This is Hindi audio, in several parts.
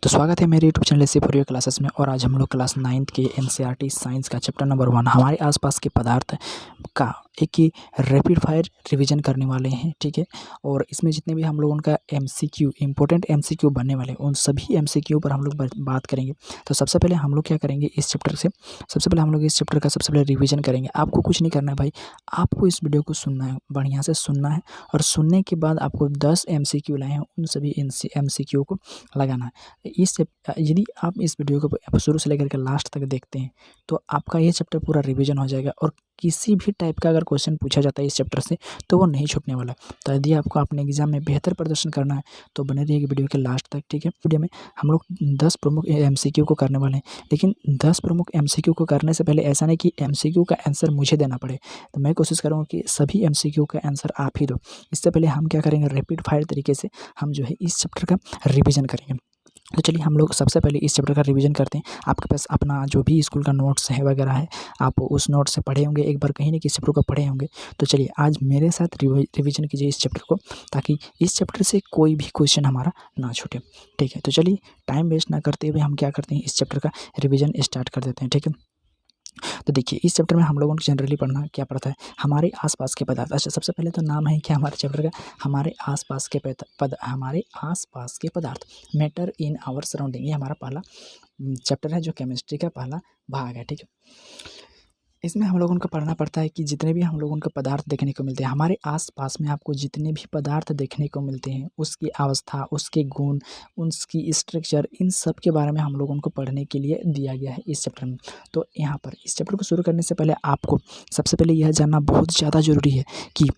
तो स्वागत है मेरे यूट्यूब चैनल से फॉर योर क्लासेस में। और आज हम लोग क्लास 9th के एनसीईआरटी साइंस का चैप्टर नंबर 1 हमारे आसपास के पदार्थ का एक ही रैपिड फायर रिवीजन करने वाले हैं। ठीक है, और इसमें जितने भी हम लोगों का एमसीक्यू इंपॉर्टेंट एमसीक्यू बनने वाले हैं उन सभी एमसीक्यू पर हम लोग बात करेंगे। तो सबसे पहले हम लोग क्या करेंगे इस चैप्टर का सबसे पहले रिवीजन करेंगे। आपको कुछ नहीं करना है भाई, आपको इस वीडियो को सुनना है, बढ़िया से सुनना है और सुनने के बाद आपको 10 एमसीक्यू लाए हैं उन सभी एमसीक्यू को लगाना है। यदि आप इस वीडियो को शुरू से लेकर के लास्ट तक देखते हैं तो आपका ये चैप्टर पूरा रिवीजन हो जाएगा और किसी भी टाइप का अगर क्वेश्चन पूछा जाता है इस चैप्टर से तो वो नहीं छूटने वाला। तो यदि आपको अपने एग्जाम में बेहतर प्रदर्शन करना है तो बने रहिए वीडियो के लास्ट तक। ठीक है, वीडियो में हम लोग 10 प्रमुख एमसीक्यू को करने वाले हैं, लेकिन 10 प्रमुख एमसीक्यू को करने से पहले ऐसा नहीं कि एमसीक्यू का आंसर मुझे देना पड़े। तो मैं कोशिश करूँगा कि सभी एमसीक्यू का आंसर आप ही दो। इससे पहले हम क्या करेंगे, रैपिड फायर तरीके से हम जो है इस चैप्टर का रिवीजन करेंगे। तो चलिए हम लोग सबसे पहले इस चैप्टर का रिवीजन करते हैं। आपके पास अपना जो भी स्कूल का नोट्स है वगैरह है, आप उस नोट से पढ़े होंगे, एक बार कहीं ना किसी चैप्टर को पढ़े होंगे। तो चलिए आज मेरे साथ रिवीजन कीजिए इस चैप्टर को, ताकि इस चैप्टर से कोई भी क्वेश्चन हमारा ना छूटे। ठीक है, तो चलिए टाइम वेस्ट ना करते हुए हम क्या करते हैं, इस चैप्टर का रिवीजन स्टार्ट कर देते हैं। ठीक है, तो देखिए इस चैप्टर में हम लोगों को जनरली क्या पड़ता है, हमारे आसपास के पदार्थ। अच्छा, सबसे पहले तो नाम है क्या हमारे चैप्टर का, हमारे आसपास के पदार्थ, मैटर इन आवर सराउंडिंग। ये हमारा पहला चैप्टर है जो केमिस्ट्री का पहला भाग है। ठीक है, इसमें हम लोगों को पढ़ना पड़ता है कि जितने भी हम लोगों को पदार्थ देखने को मिलते हैं हमारे आसपास में, आपको जितने भी पदार्थ देखने को मिलते हैं उसकी अवस्था, उसके गुण, उसकी स्ट्रक्चर, इन सब के बारे में हम लोगों को पढ़ने के लिए दिया गया है इस चैप्टर में। तो यहाँ पर इस चैप्टर को शुरू करने से पहले आपको सबसे पहले यह जानना बहुत ज़्यादा ज़रूरी है कि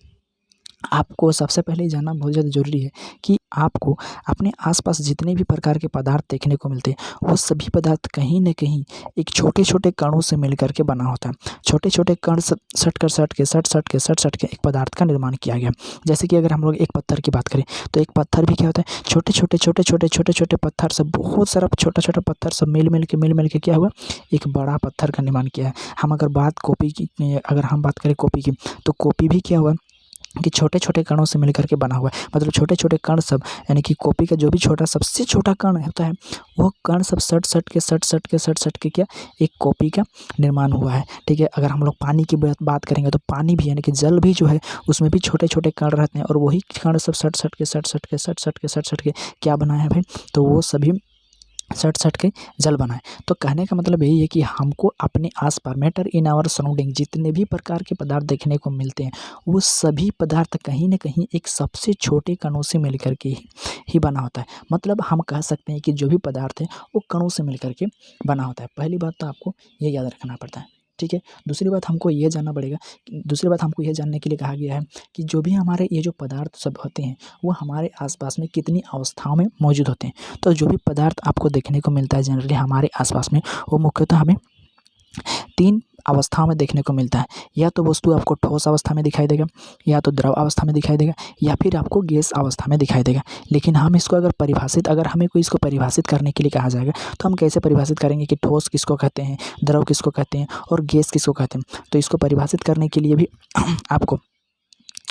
आपको सबसे पहले जानना बहुत ज़्यादा ज़रूरी है कि आपको अपने आसपास जितने भी प्रकार के पदार्थ देखने को मिलते हैं वो सभी पदार्थ कहीं न कहीं एक छोटे छोटे कणों से मिल करके बना होता है। छोटे छोटे कण सट के एक पदार्थ का निर्माण किया गया। जैसे कि अगर हम लोग एक पत्थर की बात करें तो एक पत्थर भी क्या होता है, छोटे छोटे पत्थर सब, बहुत सारा छोटा छोटा पत्थर सब मिल के क्या हुआ, एक बड़ा पत्थर का निर्माण किया है। हम अगर बात करें कॉपी की, तो कॉपी भी क्या हुआ कि छोटे छोटे कणों से मिलकर के बना हुआ है। मतलब छोटे छोटे कण सब, यानी कि कॉपी का जो भी सबसे छोटा कण होता है वो कण सब सट के क्या एक कॉपी का निर्माण हुआ है। ठीक है, अगर हम लोग पानी की बात करेंगे तो पानी भी, यानी कि जल भी जो है उसमें भी छोटे छोटे कण रहते हैं और वही कण सब सट के क्या बना है भाई, तो वो सभी सट के जल बनाए। तो कहने का मतलब यही है कि हमको अपने आसपास, मैटर इन आवर सराउंडिंग, जितने भी प्रकार के पदार्थ देखने को मिलते हैं वो सभी पदार्थ कहीं न कहीं एक सबसे छोटे कणों से मिलकर के ही बना होता है। मतलब हम कह सकते हैं कि जो भी पदार्थ है वो कणों से मिलकर के बना होता है। पहली बात तो आपको ये याद रखना पड़ता है। ठीक है, दूसरी बात हमको ये जानने के लिए कहा गया है कि जो भी हमारे ये जो पदार्थ सब होते हैं वो हमारे आसपास में कितनी अवस्थाओं में मौजूद होते हैं। तो जो भी पदार्थ आपको देखने को मिलता है जनरली हमारे आसपास में, वो मुख्यतः हमें 3 अवस्थाओं में देखने को मिलता है। या तो वस्तु आपको ठोस अवस्था में दिखाई देगा, या तो द्रव अवस्था में दिखाई देगा, या फिर आपको गैस अवस्था में दिखाई देगा। लेकिन हम इसको अगर हमें कोई इसको परिभाषित करने के लिए कहा जाएगा तो हम कैसे परिभाषित करेंगे कि ठोस किसको कहते हैं, द्रव किसको कहते हैं और गैस किसको कहते हैं। तो इसको परिभाषित करने के लिए भी आपको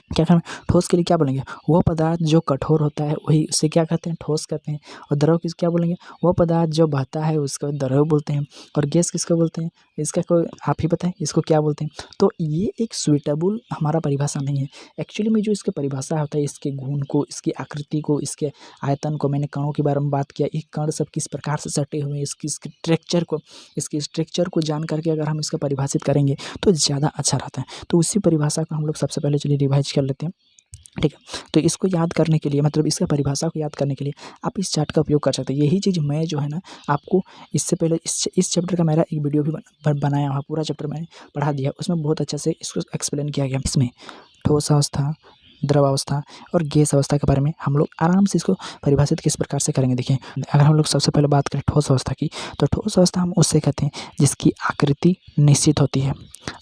क्या करना, ठोस के लिए क्या बोलेंगे, वो पदार्थ जो कठोर होता है वही उसे क्या कहते हैं, ठोस कहते हैं। और द्रव किस क्या बोलेंगे, वो पदार्थ जो बहता है उसको द्रव बोलते हैं। और गैस किसको बोलते हैं, इसका कोई आप ही बताएं इसको क्या बोलते हैं। तो ये एक सुइटेबल हमारा परिभाषा नहीं है। एक्चुअली में जो इसकी परिभाषा होता है, इसके गुण को, इसकी आकृति को, इसके आयतन को, मैंने कणों के बारे में बात किया, एक कण सब किस प्रकार से सटे हुए हैं, इसकी स्ट्रक्चर को जान करके अगर हम इसका परिभाषित करेंगे तो ज़्यादा अच्छा रहता है। तो उसी परिभाषा को हम लोग सबसे पहले चलिए रिवाइज कर लेते हैं। ठीक है, तो इसको याद करने के लिए, मतलब इसका परिभाषा को याद करने के लिए आप इस चार्ट का उपयोग कर सकते हैं। यही चीज़ मैं जो है ना आपको इससे पहले इस चैप्टर का मेरा एक वीडियो भी बनाया हुआ, पूरा चैप्टर मैंने पढ़ा दिया, उसमें बहुत अच्छे से इसको एक्सप्लेन किया गया। इसमें ठोस अवस्था, द्रव अवस्था और गैस अवस्था के बारे में हम लोग आराम से इसको परिभाषित किस प्रकार से करेंगे। देखिए, अगर हम लोग सबसे पहले बात करें ठोस अवस्था की, तो ठोस अवस्था हम उससे कहते हैं जिसकी आकृति निश्चित होती है,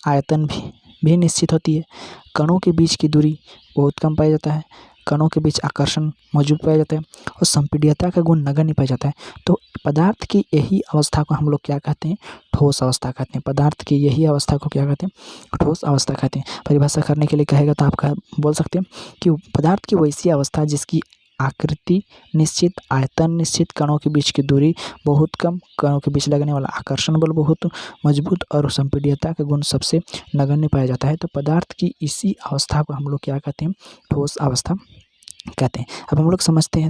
आयतन भी निश्चित होती है, कणों के बीच की दूरी बहुत कम पाया जाता है, कणों के बीच आकर्षण मौजूद पाया जाता है और संपीड्यता का गुण नगण्य पाया जाता है। तो पदार्थ की यही अवस्था को हम लोग क्या कहते हैं, ठोस अवस्था कहते हैं। पदार्थ की यही अवस्था को क्या कहते हैं, ठोस अवस्था कहते हैं। परिभाषा करने के लिए कहेगा तो आप बोल सकते हैं कि पदार्थ की वैसी अवस्था जिसकी आकृति निश्चित, आयतन निश्चित, कणों के बीच की दूरी बहुत कम, कणों के बीच लगने वाला आकर्षण बल बहुत मजबूत और संपीड्यता का गुण सबसे नगण्य पाया जाता है। तो पदार्थ की इसी अवस्था को हम लोग क्या कहते हैं, ठोस अवस्था कहते हैं। अब हम लोग समझते हैं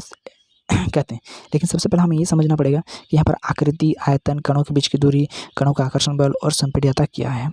कहते हैं, लेकिन सबसे पहले हमें ये समझना पड़ेगा कि यहाँ पर आकृति, आयतन, कणों के बीच की दूरी, कणों का आकर्षण बल और संपीड्यता क्या है,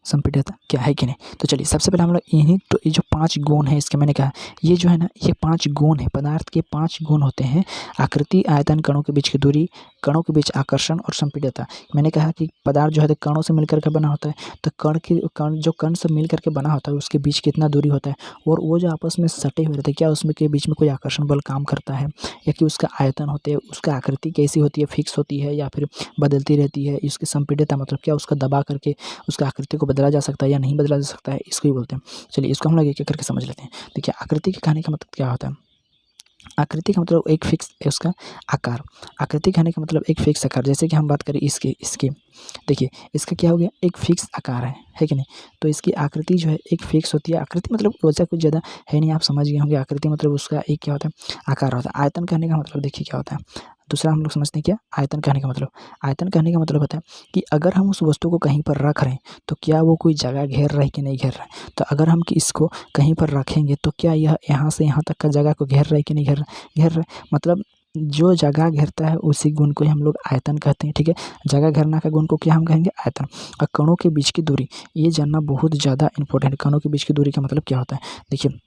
संपीड्यता क्या है कि नहीं। तो चलिए सबसे पहले हम लोग इन्हीं, तो ये जो 5 गुण है इसके, मैंने कहा ये जो है ना, ये 5 गुण है, पदार्थ के 5 गुण होते हैं, आकृति, आयतन, कणों के बीच की दूरी, कणों के बीच आकर्षण और संपीड्यता। मैंने कहा कि पदार्थ जो है कणों से मिलकर के बना होता है, तो कण से मिल करके बना होता है उसके बीच कितना दूरी होता है, और वो जो आपस में सटे हुए रहते हैं, क्या उसमें के बीच में कोई आकर्षण बल काम करता है, या कि उसका आयतन होते हैं, उसका आकृति कैसी होती है, फिक्स होती है या फिर बदलती रहती है, इसकी संपीड्यता मतलब क्या उसका दबा करके उसका आकृति को बदला जा सकता है या नहीं बदला जा सकता है, इसको ही बोलते हैं। चलिए इसको हम लोग एक एक करके समझ लेते हैं। देखिए आकृति के कहने का मतलब क्या होता है, आकृति का मतलब एक फिक्स है उसका आकार, आकृति कहने का मतलब एक फिक्स आकार। जैसे कि हम बात करें इसकी देखिए इसका क्या हो गया, एक फिक्स आकार है कि नहीं। तो इसकी आकृति जो है एक फिक्स होती है, आकृति मतलब वैसा कुछ ज़्यादा है नहीं, आप समझ गए होंगे। आकृति मतलब उसका एक क्या होता है, आकार होता है। आयतन कहने का मतलब देखिए क्या होता है, दूसरा हम लोग समझते हैं क्या आयतन कहने का मतलब, आयतन कहने का मतलब होता है कि अगर हम उस वस्तु को कहीं पर रख रहे हैं तो क्या वो कोई जगह घेर रहा है कि नहीं घेर रहा है। तो अगर हम इसको कहीं पर रखेंगे तो क्या यह यहाँ से यहाँ तक का जगह को घेर रहा है कि नहीं घेर रहा है, मतलब जो जगह घेरता है उसी गुण को ही हम लोग आयतन कहते हैं, ठीक है। जगह घेरना का गुण को क्या हम कहेंगे, आयतन। और कणों के बीच की दूरी, ये जानना बहुत ज़्यादा इंपॉर्टेंट है। कणों के बीच की दूरी का मतलब क्या होता है, देखिए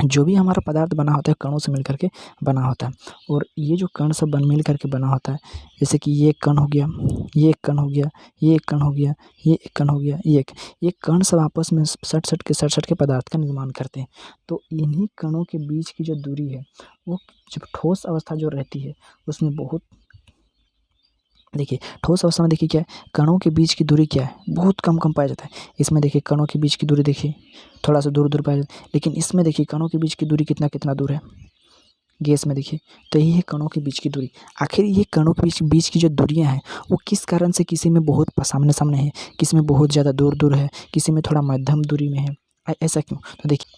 जो भी हमारा पदार्थ बना होता है कणों से मिल करके बना होता है, और ये जो कण सब मिल करके बना होता है, जैसे कि ये एक कण हो गया, ये एक कण हो गया, ये एक कण हो गया, ये एक कण हो गया, ये कण सब आपस में सट के पदार्थ का निर्माण करते हैं। तो इन्हीं कणों के बीच की जो दूरी है वो जब ठोस अवस्था जो रहती है उसमें बहुत, देखिए ठोस अवस्था में देखिए क्या है, कणों के बीच की दूरी क्या है, बहुत कम पाया जाता है। इसमें देखिए कणों के बीच की दूरी देखिए थोड़ा सा दूर पाया जाता है, लेकिन इसमें देखिए कणों के बीच की दूरी कितना दूर है, गैस में देखिए। तो यही है कणों के बीच की दूरी। आखिर ये कणों के बीच की जो दूरियां हैं वो किस कारण से, किसी में बहुत सामने है, किसी में बहुत ज़्यादा दूर है, किसी में थोड़ा मध्यम दूरी में है, ऐसा क्यों। तो देखिए,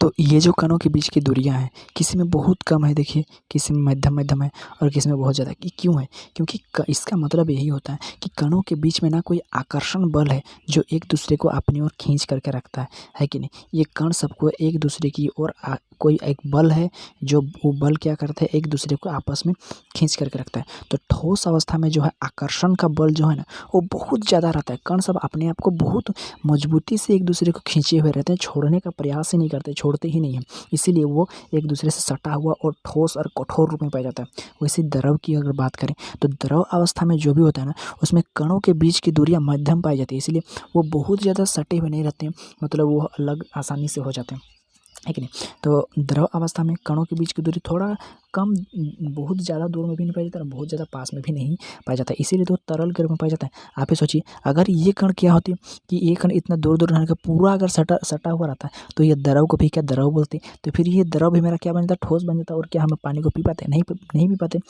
तो ये जो कणों के बीच की दूरियां हैं किसी में बहुत कम है देखिए, किसी में मध्यम है और किसी में बहुत ज़्यादा। क्यों है, क्योंकि इसका मतलब यही होता है कि कणों के बीच में ना कोई आकर्षण बल है जो एक दूसरे को अपनी ओर खींच करके रखता है कि नहीं। ये कण सबको एक दूसरे की ओर कोई एक बल है जो वो बल क्या करता है, एक दूसरे को आपस में खींच करके रखता है। तो ठोस अवस्था में जो है आकर्षण का बल जो है ना वो बहुत ज़्यादा रहता है। कण सब अपने आप को बहुत मजबूती से एक दूसरे को खींचे हुए रहते हैं, छोड़ने का प्रयास ही नहीं करते, छोड़ते ही नहीं हैं। इसीलिए वो एक दूसरे से सटा हुआ और ठोस और कठोर रूप में पाया जाता है। वैसे द्रव की अगर बात करें तो द्रव अवस्था में जो भी होता है ना उसमें कणों के बीच की दूरियां मध्यम पाई जाती है, इसीलिए वो बहुत ज़्यादा सटे हुए नहीं रहते हैं, मतलब वो अलग आसानी से हो जाते हैं, है कि नहीं। तो द्रव अवस्था में कणों के बीच की दूरी थोड़ा कम, बहुत ज़्यादा दूर में भी नहीं पाया जाता और बहुत ज़्यादा पास में भी नहीं पाया जाता, इसीलिए तो तरल के रूप में पाया जाता है। आप ही सोचिए अगर ये कण क्या होती कि ये कण इतना दूर रहने का पूरा अगर सटा हुआ रहता है तो ये द्रव को भी क्या द्रव बोलते, तो फिर ये द्रव भी मेरा क्या बन जाता, ठोस बन जाता, और क्या हम पानी को पी पाते, नहीं पी पाते।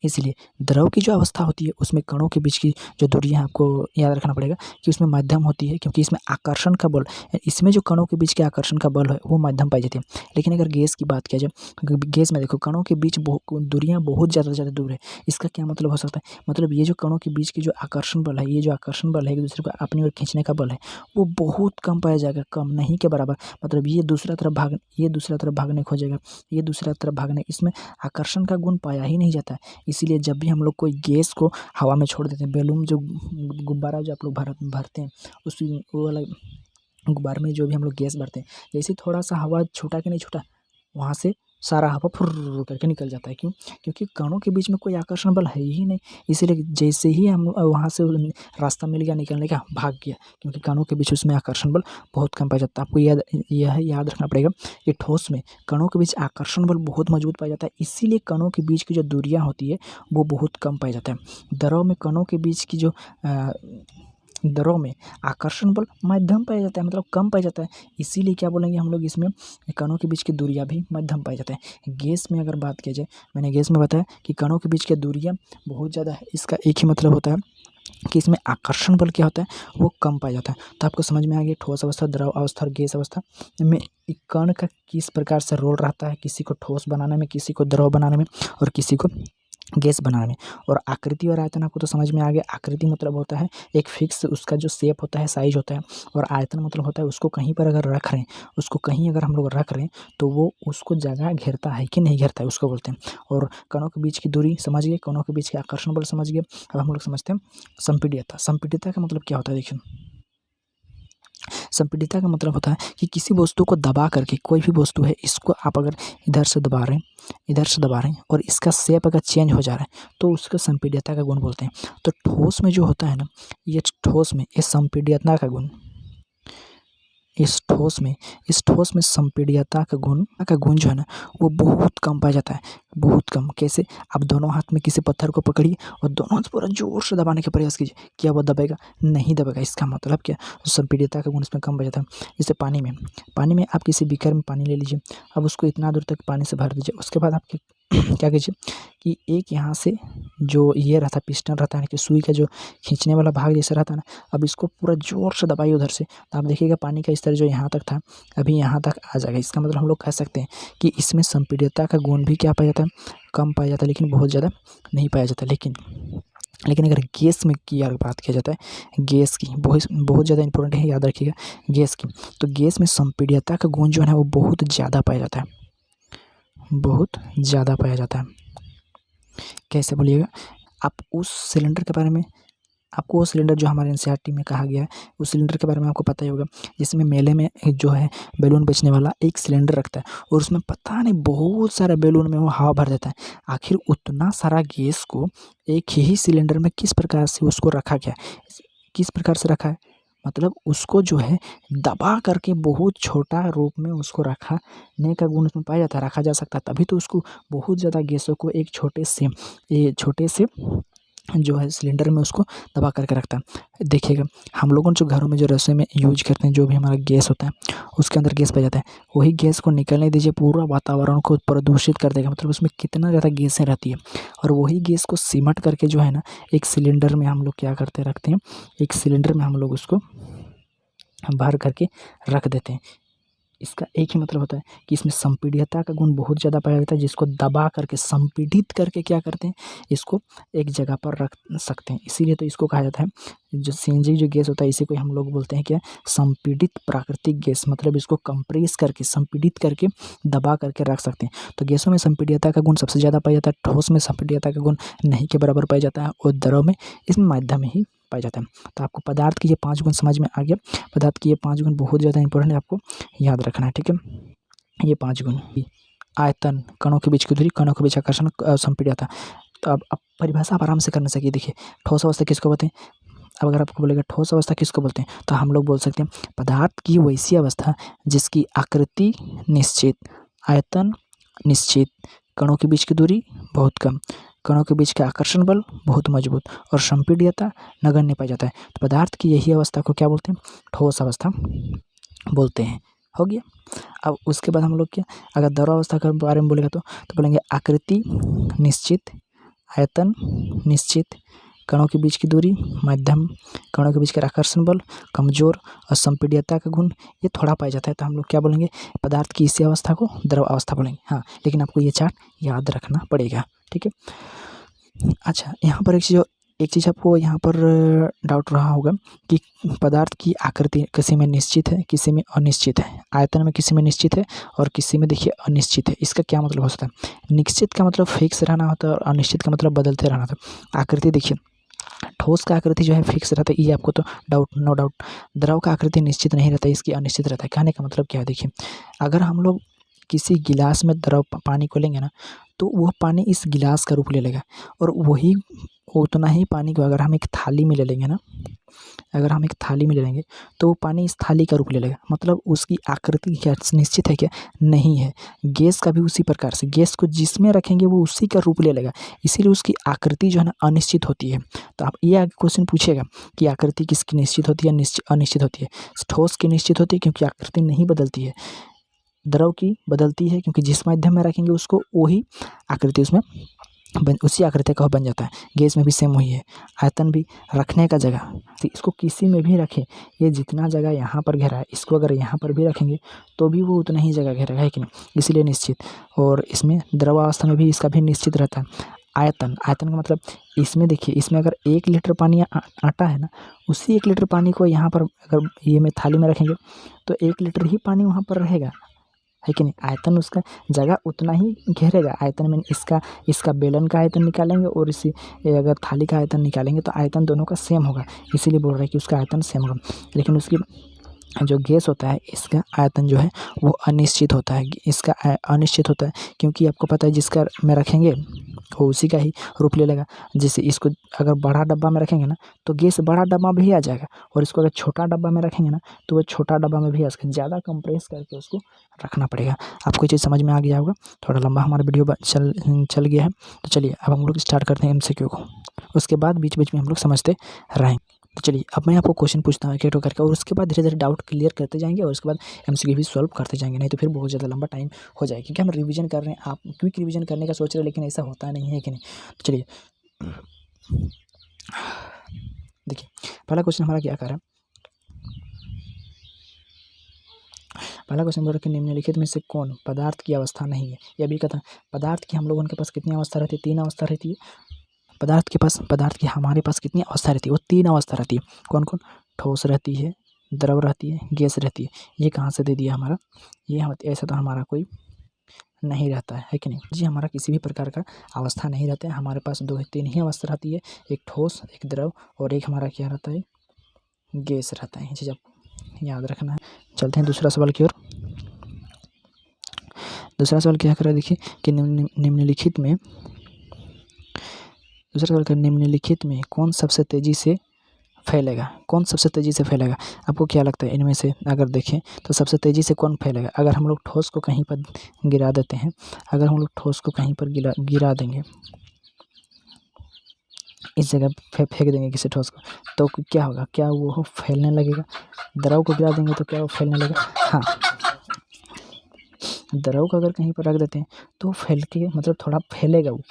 इसलिए द्रव की जो अवस्था होती है उसमें कणों के बीच की जो दूरियां आपको याद रखना पड़ेगा कि उसमें मध्यम होती है, क्योंकि इसमें आकर्षण का बल, इसमें जो कणों के बीच के आकर्षण का बल है वो मध्यम पाई जाती है। लेकिन अगर गैस की बात किया जाए, गैस में देखो कणों के बीच दूरियां बहुत ज़्यादा दूर है। इसका क्या मतलब हो सकता है, मतलब ये जो कणों के बीच की जो आकर्षण बल है, ये जो आकर्षण बल है एक दूसरे को अपनी ओर खींचने का बल है वो बहुत कम पाया जाएगा, कम नहीं के बराबर। मतलब ये दूसरा तरफ भागने खोजेगा, ये दूसरा तरफ भागने, इसमें आकर्षण का गुण पाया ही नहीं जाता है। इसीलिए जब भी हम लोग कोई गैस को हवा में छोड़ देते हैं, बैलून जो गुब्बारा जो आप लोग भरते हैं उस वो वाला गुब्बारे में जो भी हम लोग गैस भरते हैं, जैसे थोड़ा सा हवा छूटा कि नहीं छूटा, वहाँ से सारा हवा फुर्र करके निकल जाता है। क्यों, क्योंकि कणों के बीच में कोई आकर्षण बल है ही नहीं, इसीलिए जैसे ही हम वहाँ से रास्ता मिल गया निकलने का, भाग गया, क्योंकि कणों के बीच उसमें आकर्षण बल बहुत कम पाया जाता है। आपको याद रखना पड़ेगा कि ठोस में कणों के बीच आकर्षण बल बहुत मजबूत पाया जाता है, इसीलिए कणों के बीच की जो दूरियाँ होती है वो बहुत कम पाया जाता है। द्रव में कणों के बीच की जो द्रव में आकर्षण बल मध्यम पाया जाता है, मतलब कम पाया जाता है, इसीलिए क्या बोलेंगे हम लोग, इसमें कणों के बीच की दूरियां भी मध्यम पाई जाता है। गैस में अगर बात किया जाए, मैंने गैस में बताया कि कणों के बीच की दूरियां बहुत ज़्यादा है, इसका एक ही मतलब होता है कि इसमें आकर्षण बल क्या होता है, वो कम पाया जाता है। तो आपको समझ में आ गया ठोस अवस्था, द्रव अवस्था और गैस अवस्था में कण का किस प्रकार से रोल रहता है, किसी को ठोस बनाने में, किसी को द्रव बनाने में और किसी को गैस बनाने में। और आकृति और आयतन आपको तो समझ में आ गया। आकृति मतलब होता है एक फिक्स उसका जो शेप होता है, साइज होता है, और आयतन मतलब होता है उसको कहीं पर अगर रख रहे हैं, उसको कहीं अगर हम लोग रख रहे हैं तो वो उसको जगह घेरता है कि नहीं घेरता है, उसको बोलते हैं। और कणों के बीच की दूरी समझ गए, कणों के बीच के आकर्षण बल समझ गए। अब हम लोग समझते हैं संपीड्यता। संपीड्यता का मतलब क्या होता है, देखिए संपीड्यता का मतलब होता है कि किसी वस्तु को दबा करके, कोई भी वस्तु है इसको आप अगर इधर से दबा रहे हैं, इधर से दबा रहे हैं और इसका शेप अगर चेंज हो जा रहा है तो उसको संपीड्यता का गुण बोलते हैं। तो ठोस में जो होता है ना, ये ठोस में ये संपीड्यता का गुण, इस ठोस में संपीड्यता का गुण जो है ना वो बहुत कम पाया जाता है, बहुत कम। कैसे, आप दोनों हाथ में किसी पत्थर को पकड़िए और दोनों हाथ पूरा जोर से दबाने का प्रयास कीजिए, क्या वो दबेगा? नहीं दबेगा। इसका मतलब क्या, संपीड्यता का गुण इसमें कम पाया जाता है। जैसे पानी में आप किसी बीकर में पानी ले लीजिए, अब उसको इतना दूर तक पानी से भर दीजिए, उसके बाद आप क्या कीजिए कि एक यहाँ से जो ये रहता है पिस्टन रहता है कि सुई का जो खींचने वाला भाग जैसा रहता है ना, अब इसको पूरा जोर से दबाइए उधर से, तो आप देखिएगा पानी का स्तर जो यहाँ तक था अभी यहाँ तक आ जाएगा। इसका मतलब हम लोग कह सकते हैं कि इसमें संपीड्यता का गुण भी क्या पाया जाता है, कम पाया जाता है, लेकिन बहुत ज़्यादा नहीं पाया जाता। लेकिन अगर गैस में की अगर बात किया जाता है, गैस की बहुत ज़्यादा इंपॉर्टेंट है, याद रखिएगा गैस की। तो गैस में संपीड्यता का गुण जो है वो बहुत ज़्यादा पाया जाता है, बहुत ज़्यादा पाया जाता है। कैसे बोलिएगा, आप उस सिलेंडर के बारे में, आपको वो सिलेंडर जो हमारे एनसीईआरटी में कहा गया है उस सिलेंडर के बारे में आपको पता ही होगा, जिसमें मेले में एक जो है बैलून बेचने वाला एक सिलेंडर रखता है और उसमें पता नहीं बहुत सारा बैलून में वो हवा भर देता है। आखिर उतना सारा गैस को एक ही सिलेंडर में किस प्रकार से उसको रखा गया, किस प्रकार से रखा है, मतलब उसको जो है दबा करके बहुत छोटा रूप में उसको रखने का गुण उसमें पाया जाता है, रखा जा सकता है। तभी तो उसको बहुत ज़्यादा गैसों को एक छोटे से जो है सिलेंडर में उसको दबा करके रखता है। देखिएगा हम लोगों जो घरों में जो रसोई में यूज करते हैं, जो भी हमारा गैस होता है उसके अंदर गैस पाया जाता है, वही गैस को निकलने दीजिए, पूरा वातावरण को प्रदूषित कर देगा। मतलब उसमें कितना ज़्यादा गैसें रहती है, और वही गैस को सिमट करके जो है ना एक सिलेंडर में हम लोग क्या करते रखते हैं, एक सिलेंडर में हम लोग उसको भर करके रख देते हैं। इसका एक ही मतलब होता है कि इसमें संपीड्यता का गुण बहुत ज़्यादा पाया जाता है, जिसको दबा करके संपीड़ित करके क्या करते हैं, इसको एक जगह पर रख सकते हैं। इसीलिए तो इसको कहा जाता है, जो सीएनजी जो गैस होता है इसी को हम लोग बोलते हैं क्या, संपीड़ित प्राकृतिक गैस। मतलब इसको कंप्रेस करके, संपीड़ित करके दबा करके रख सकते हैं। तो गैसों में संपीड्यता का गुण सबसे ज़्यादा पाया जाता है, ठोस में संपीड्यता का गुण नहीं के बराबर पाया जाता है, और द्रव में इसमें माध्यम ही पाया जाता है। तो आपको पदार्थ के ये 5 गुण समझ में आ गया। पदार्थ के ये 5 गुण बहुत ज़्यादा इंपॉर्टेंट है, आपको याद रखना है, ठीक है। ये 5 गुण, आयतन, कणों के बीच की दूरी, कणों के बीच आकर्षण, संपीड्यता। तो अब परिभाषा आप आराम से करना चाहिए। देखिए ठोस अवस्था किसको बोलते हैं, अब अगर आपको बोलेगा ठोस अवस्था किसको बोलते हैं, तो हम लोग बोल सकते हैं पदार्थ की वैसी अवस्था जिसकी आकृति निश्चित, आयतन निश्चित, कणों के बीच की दूरी बहुत कम, कणों के बीच का आकर्षण बल बहुत मजबूत, और संपीड्यता नगण्य पाया जाता है। तो पदार्थ की यही अवस्था को क्या बोलते हैं, ठोस अवस्था बोलते हैं। हो गया। अब उसके बाद हम लोग क्या, अगर द्रव अवस्था के बारे में बोलेगा तो बोलेंगे आकृति निश्चित, आयतन निश्चित, कणों के बीच की दूरी मध्यम, कणों के बीच का आकर्षण बल कमजोर, और संपीड्यता का गुण ये थोड़ा पाया जाता है। तो हम लोग क्या बोलेंगे, पदार्थ की इसी अवस्था को द्रव अवस्था बोलेंगे। हाँ, लेकिन आपको ये चार्ट याद रखना पड़ेगा, ठीक है। अच्छा, यहाँ पर एक चीज़ आपको यहाँ पर डाउट रहा होगा कि पदार्थ की आकृति किसी में निश्चित है, किसी में अनिश्चित है, आयतन में किसी में निश्चित है और किसी में देखिए अनिश्चित है। इसका क्या मतलब हो सकता है, निश्चित का मतलब फिक्स रहना होता है और अनिश्चित का मतलब बदलते रहना होता है। आकृति देखिए, ठोस का आकृति जो है फिक्स रहता है, ये आपको तो नो डाउट। द्रव का आकृति निश्चित नहीं रहता है, इसकी अनिश्चित रहता है। कहने का मतलब क्या है, देखिए अगर हम लोग किसी गिलास में द्रव पानी को लेंगे ना, तो वह पानी इस गिलास का रूप ले लेगा, और वही उतना ही पानी को अगर हम एक थाली में ले लेंगे ना, अगर हम एक थाली में ले लेंगे तो वो पानी इस थाली का रूप ले लेगा। मतलब उसकी आकृति क्या निश्चित है, क्या नहीं है। गैस का भी उसी प्रकार से, गैस को जिसमें रखेंगे वो उसी का रूप ले लेगा, इसीलिए उसकी आकृति जो है ना अनिश्चित होती है। तो आप ये आगे क्वेश्चन पूछेगा कि आकृति किसकी निश्चित होती है, अनिश्चित होती है। ठोस की निश्चित होती है क्योंकि आकृति नहीं बदलती है, द्रव की बदलती है क्योंकि जिस माध्यम में रखेंगे उसको वही आकृति उसमें उसी आकृति का बन जाता है। गैस में भी सेम वही है। आयतन भी रखने का जगह, तो इसको किसी में भी रखें, ये जितना जगह यहाँ पर घेरा है इसको अगर यहाँ पर भी रखेंगे तो भी वो उतना ही जगह घेरेगा, है कि नहीं, इसलिए निश्चित। और इसमें द्रवावस्था में भी इसका भी निश्चित रहता है। आयतन का मतलब इसमें देखिए, इसमें अगर 1 लीटर पानी आटा है ना, उसी 1 लीटर पानी को यहाँ पर अगर ये में थाली में रखेंगे तो 1 लीटर ही पानी वहाँ पर रहेगा, है कि नहीं। आयतन उसका जगह उतना ही घेरेगा। आयतन में इसका बेलन का आयतन निकालेंगे और इसी अगर थाली का आयतन निकालेंगे तो आयतन दोनों का सेम होगा, इसीलिए बोल रहे हैं कि उसका आयतन सेम होगा। लेकिन उसकी जो गैस होता है इसका आयतन जो है वो अनिश्चित होता है। इसका अनिश्चित होता है क्योंकि आपको पता है जिसका में रखेंगे वो उसी का ही रूप ले लेगा। जैसे इसको अगर बड़ा डब्बा में रखेंगे ना तो गैस बड़ा डब्बा में भी आ जाएगा, और इसको अगर छोटा डब्बा में रखेंगे ना तो वो छोटा डब्बा में भी आ सकेगा। ज़्यादा कंप्रेस करके उसको रखना पड़ेगा। आपको ये चीज़ समझ में आ गया होगा। थोड़ा लंबा हमारा वीडियो चल गया है, तो चलिए अब हम लोग स्टार्ट करते हैं MCQ को। उसके बाद बीच बीच में हम लोग समझते रहेंगे। तो चलिए अब मैं आपको क्वेश्चन पूछता हूँ एक करके, और उसके बाद धीरे धीरे डाउट क्लियर करते जाएंगे, और उसके बाद MCQ भी सॉल्व करते जाएंगे, नहीं तो फिर बहुत ज़्यादा लंबा टाइम हो जाएगा। क्योंकि हम रिवीजन कर रहे हैं, आप क्विक रिवीजन करने का सोच रहे हैं लेकिन ऐसा होता नहीं है कि नहीं। तो चलिए देखिए पहला क्वेश्चन हमारा क्या कर रहा है। पहला क्वेश्चन बोल रहा है कि निम्नलिखित में से कौन पदार्थ की अवस्था नहीं है। यह भी कहता है पदार्थ की हम लोगों के पास कितनी अवस्था रहती है, 3 अवस्था रहती है। पदार्थ की हमारे पास कितनी अवस्था रहती है, वो 3 अवस्था रहती है। कौन कौन, ठोस रहती है, द्रव रहती है, गैस रहती है। ये कहाँ से दे दिया हमारा, ये ऐसा तो हमारा कोई नहीं रहता है कि नहीं जी। हमारा किसी भी प्रकार का अवस्था नहीं रहता है, हमारे पास 3 ही अवस्था रहती है, एक ठोस, एक द्रव और एक हमारा क्या रहता है, गैस रहता है। ये चीज़ आपको याद रखना है। चलते हैं दूसरा सवाल की ओर। दूसरा सवाल क्या कर रहा है, देखिए कि निम्नलिखित में दूसरा सवाल का निम्नलिखित में कौन सबसे तेज़ी से फैलेगा। कौन सबसे तेज़ी से फैलेगा, आपको क्या लगता है इनमें से अगर देखें तो सबसे तेज़ी से कौन फैलेगा। अगर हम लोग ठोस को कहीं पर गिरा देते हैं, अगर हम लोग ठोस को कहीं पर गिरा देंगे, इस जगह फेंक देंगे किसी ठोस को, तो क्या होगा, क्या वो फैलने लगेगा। द्रव को गिरा देंगे तो क्या वो फैलने लगेगा। हाँ, द्रव को अगर कहीं पर रख देते हैं तो फैल के मतलब थोड़ा फैलेगा वो।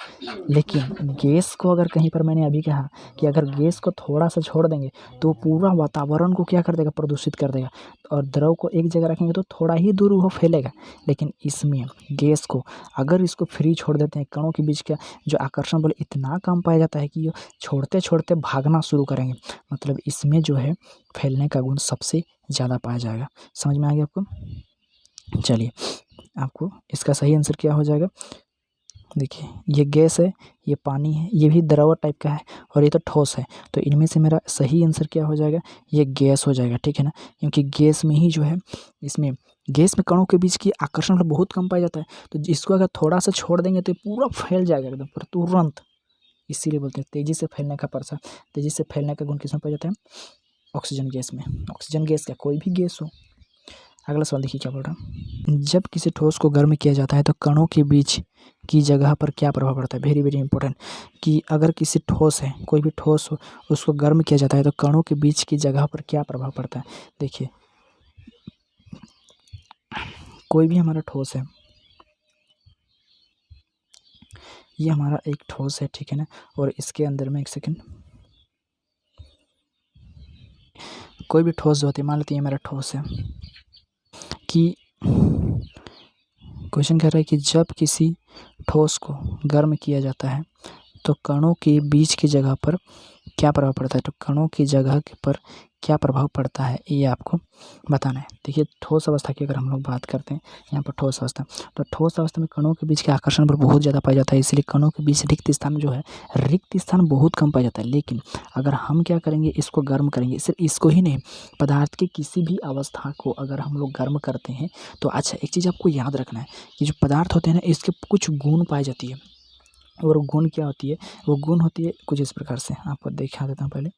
लेकिन गैस को अगर कहीं पर, मैंने अभी कहा कि अगर गैस को थोड़ा सा छोड़ देंगे तो पूरा वातावरण को क्या कर देगा, प्रदूषित कर देगा। और द्रव को एक जगह रखेंगे तो थोड़ा ही दूर वो फैलेगा। लेकिन इसमें गैस को अगर इसको फ्री छोड़ देते हैं, कणों के बीच का जो आकर्षण बल इतना कम पाया जाता है कि ये छोड़ते छोड़ते भागना शुरू करेंगे। मतलब इसमें जो है फैलने का गुण सबसे ज़्यादा पाया जाएगा। समझ में आ गया आपको। चलिए आपको इसका सही आंसर क्या हो जाएगा, देखिए ये गैस है, ये पानी है, ये भी द्रव टाइप का है और ये तो ठोस है। तो इनमें से मेरा सही आंसर क्या हो जाएगा, ये गैस हो जाएगा, ठीक है ना। क्योंकि गैस में ही जो है, इसमें गैस में कणों के बीच की आकर्षण बल बहुत कम पाया जाता है। तो इसको अगर थोड़ा सा छोड़ देंगे तो पूरा फैल जाएगा एकदम पर तुरंत। इसीलिए बोलते हैं तेज़ी से फैलने का तेज़ी से फैलने का गुण किसमें पाया जाता है, ऑक्सीजन गैस में। ऑक्सीजन गैस क्या, कोई भी गैस हो। अगला सवाल देखिए क्या बोल रहा है। जब किसी ठोस को गर्म किया जाता है तो कणों के बीच की जगह पर क्या प्रभाव पड़ता है। वेरी वेरी इंपॉर्टेंट, कि अगर किसी ठोस है, कोई भी ठोस हो, उसको गर्म किया जाता है तो कणों के बीच की जगह पर क्या प्रभाव पड़ता है। देखिए कोई भी हमारा ठोस है, ये हमारा एक ठोस है, ठीक है ना। और इसके अंदर में एक सेकेंड, कोई भी ठोस जो होती है, मान लेते हैं ये मेरा ठोस है, कि क्वेश्चन कह रहा है कि जब किसी ठोस को गर्म किया जाता है तो कणों के बीच की जगह पर क्या प्रभाव पड़ता है। तो कणों की जगह के पर क्या प्रभाव पड़ता है ये आपको बताना है। देखिए ठोस अवस्था की अगर हम लोग बात करते हैं, यहाँ पर ठोस अवस्था, तो ठोस अवस्था में कणों के बीच के आकर्षण पर बहुत ज़्यादा पाया जाता है, इसलिए कणों के बीच रिक्त स्थान जो है, रिक्त स्थान बहुत कम पाया जाता है। लेकिन अगर हम क्या करेंगे, इसको गर्म करेंगे, सिर्फ इसको ही नहीं, पदार्थ की किसी भी अवस्था को अगर हम लोग गर्म करते हैं तो अच्छा एक चीज़ आपको याद रखना है कि जो पदार्थ होते हैं ना, इसके कुछ गुण पाई जाती है। और गुण क्या होती है, वो गुण होती है कुछ इस प्रकार से, आपको दिखा देता हूँ पहले।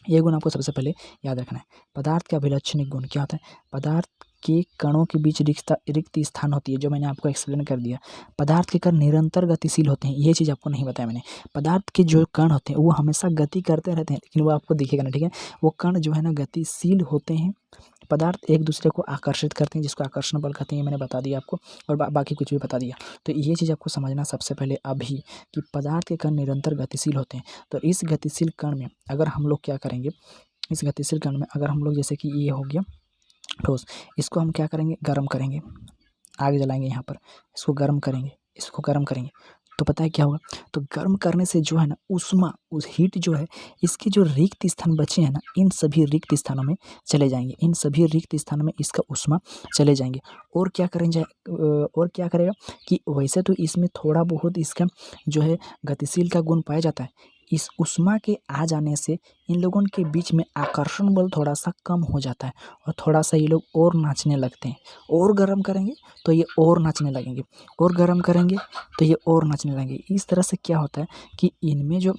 ये गुण आपको सबसे पहले याद रखना है। पदार्थ के अभिलक्षणिक गुण क्या होता है, पदार्थ के कणों के बीच रिक्त स्थान होती है, जो मैंने आपको एक्सप्लेन कर दिया। पदार्थ के कण निरंतर गतिशील होते हैं, ये चीज़ आपको नहीं बताया मैंने। पदार्थ के जो कण होते हैं वो हमेशा गति करते रहते हैं, लेकिन वो आपको दिखेगा ना, ठीक है। वो कण जो है ना गतिशील होते हैं। पदार्थ एक दूसरे को आकर्षित करते हैं, जिसको आकर्षण बल कहते हैं, ये मैंने बता दिया आपको, और बाकी कुछ भी बता दिया। तो ये चीज़ आपको समझना सबसे पहले अभी, कि पदार्थ के कण निरंतर गतिशील होते हैं। तो इस गतिशील कण में अगर हम लोग क्या करेंगे, इस गतिशील कण में अगर हम लोग, जैसे कि ये हो गया ठोस, इसको हम क्या करेंगे, गर्म करेंगे, आग जलाएंगे यहाँ पर, इसको गर्म करेंगे, इसको गर्म करेंगे, तो पता है क्या होगा, तो गर्म करने से जो है ना उष्मा, उस हीट जो है, इसके जो रिक्त स्थान बचे हैं ना, इन सभी रिक्त स्थानों में चले जाएंगे, इन सभी रिक्त स्थानों में इसका उष्मा चले जाएंगे। और क्या करेंगे, और क्या करेगा कि वैसे तो इसमें थोड़ा बहुत इसका जो है गतिशील का गुण पाया जाता है, इस उष्मा के आ जाने से इन लोगों के बीच में आकर्षण बल थोड़ा सा कम हो जाता है, और थोड़ा सा ये लोग और नाचने लगते हैं। और गर्म करेंगे तो ये और नाचने लगेंगे, और गर्म करेंगे तो ये और नाचने लगेंगे। इस तरह से क्या होता है कि इनमें जो